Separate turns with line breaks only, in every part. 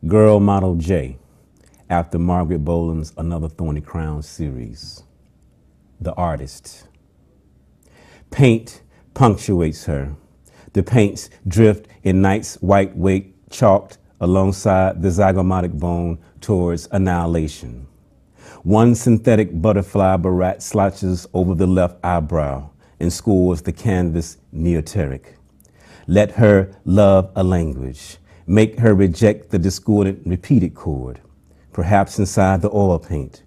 Girl Model J, after Margaret Boland's Another Thorny Crown series. The artist. Paint punctuates her. The paints drift in night's white wake, chalked alongside the zygomatic bone towards annihilation. One synthetic butterfly barat slouches over the left eyebrow and scores the canvas neoteric. Let her love a language. Make her reject the discordant repeated chord, perhaps inside the oil paint,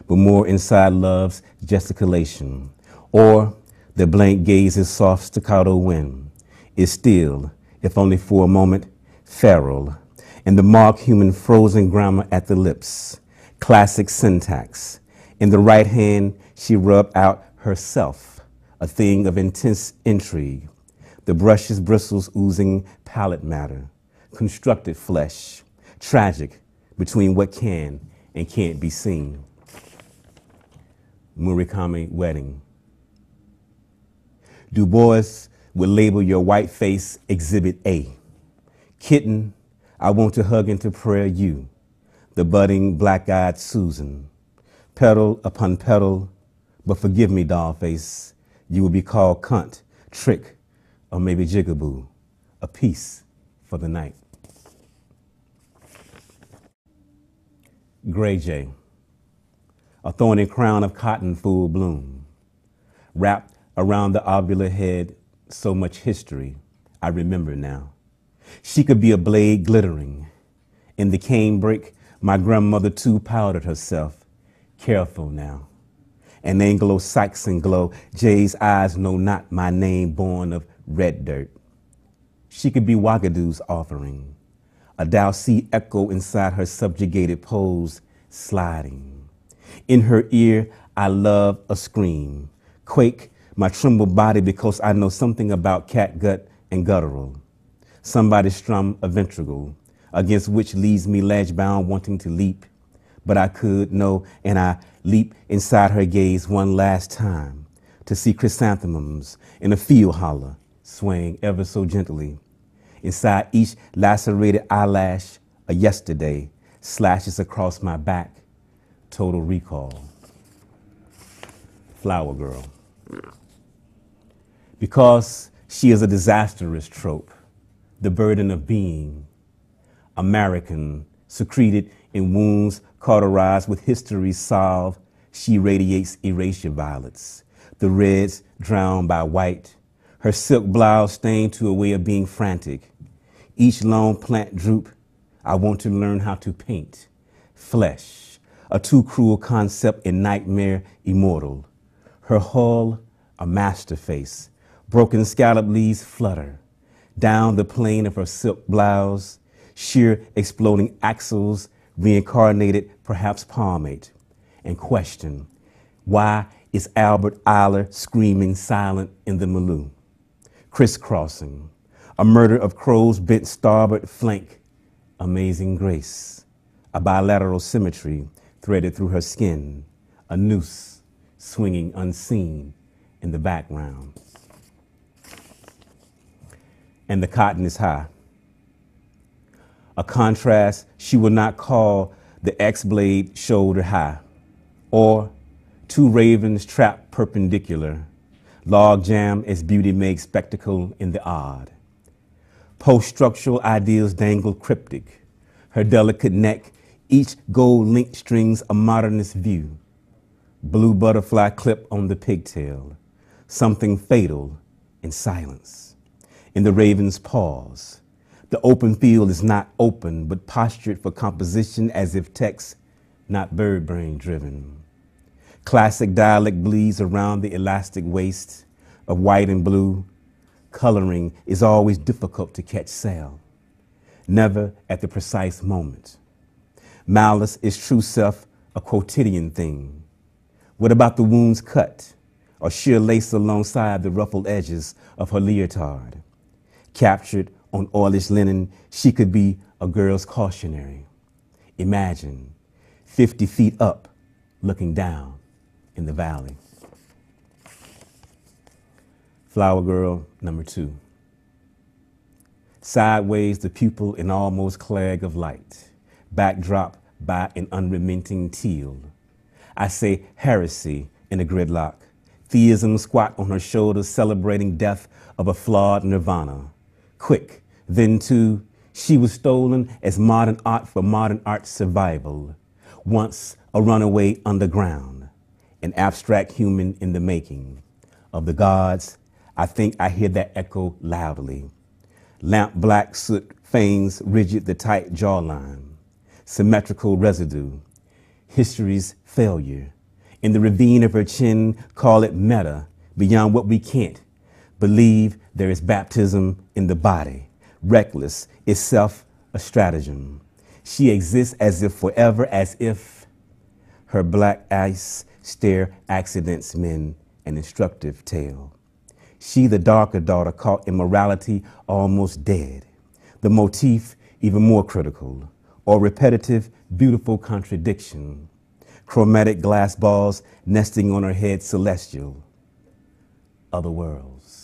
but more inside love's gesticulation. Or the blank gaze's soft staccato wind is still, if only for a moment, feral, and the marked human frozen grammar at the lips, classic syntax. In the right hand, she rubbed out herself, a thing of intense intrigue, the brush's bristles oozing palate matter, constructed flesh, tragic between what can and can't be seen. Murakami Wedding. Du Bois would label your white face Exhibit A. Kitten, I want to hug into prayer you, the budding black-eyed Susan. Petal upon petal, but forgive me, dollface, you will be called cunt, trick, or maybe jigaboo, a piece for the night. Gray Jay, a thorny crown of cotton full bloom, wrapped around the ovular head, so much history, I remember now. She could be a blade glittering. In the canebrake, my grandmother too powdered herself. Careful now. An Anglo-Saxon glow, Jay's eyes know not my name born of red dirt. She could be Wagadoo's offering. A Dowsey echo inside her subjugated pose, sliding. In her ear, I love a scream. Quake my trembled body because I know something about catgut and guttural. Somebody strum a ventricle, against which leaves me ledge-bound wanting to leap. But I could know, and I leap inside her gaze one last time to see chrysanthemums in a field holler, swaying ever so gently. Inside each lacerated eyelash, a yesterday slashes across my back, total recall. Flower Girl. Because she is a disastrous trope, the burden of being American, secreted in wounds cauterized with history's salve, she radiates erasure violets, the reds drowned by white, her silk blouse stained to a way of being frantic. Each lone plant droop, I want to learn how to paint. Flesh, a too cruel concept in nightmare immortal. Her hull, a master face, broken scallop leaves flutter. Down the plane of her silk blouse, sheer exploding axles, reincarnated perhaps palmate. And question, why is Albert Eiler screaming silent in the milieu? Crisscrossing, a murder of crows bent starboard flank, amazing grace, a bilateral symmetry threaded through her skin, a noose swinging unseen in the background. And the cotton is high. A contrast she will not call the X-blade shoulder high, or two ravens trapped perpendicular, log jam as beauty makes spectacle in the odd. Post-structural ideals dangle cryptic, her delicate neck, each gold-linked strings a modernist view. Blue butterfly clip on the pigtail, something fatal in silence. In the raven's pause, the open field is not open, but postured for composition as if text, not bird brain driven. Classic dialect bleeds around the elastic waist of white and blue. Coloring is always difficult to catch sail, never at the precise moment. Malice is true self, a quotidian thing. What about the wounds cut or sheer lace alongside the ruffled edges of her leotard? Captured on oilish linen, she could be a girl's cautionary. Imagine 50 feet up, looking down in the valley. Flower Girl number 2. Sideways the pupil in almost clag of light. backdrop by an unrelenting teal. I say heresy in a gridlock, theism squat on her shoulders celebrating death of a flawed nirvana. Quick, then too, she was stolen as modern art for modern art's survival. Once a runaway underground, an abstract human in the making. Of the gods, I think I hear that echo loudly. Lamp black soot feigns rigid the tight jawline, symmetrical residue, history's failure. In the ravine of her chin, call it meta, beyond what we can't. Believe there is baptism in the body, reckless, itself a stratagem. She exists as if forever, as if her black ice stare accidents men an instructive tale. She, the darker daughter, caught immorality almost dead. The motif even more critical, or repetitive, beautiful contradiction. Chromatic glass balls nesting on her head celestial. Other worlds.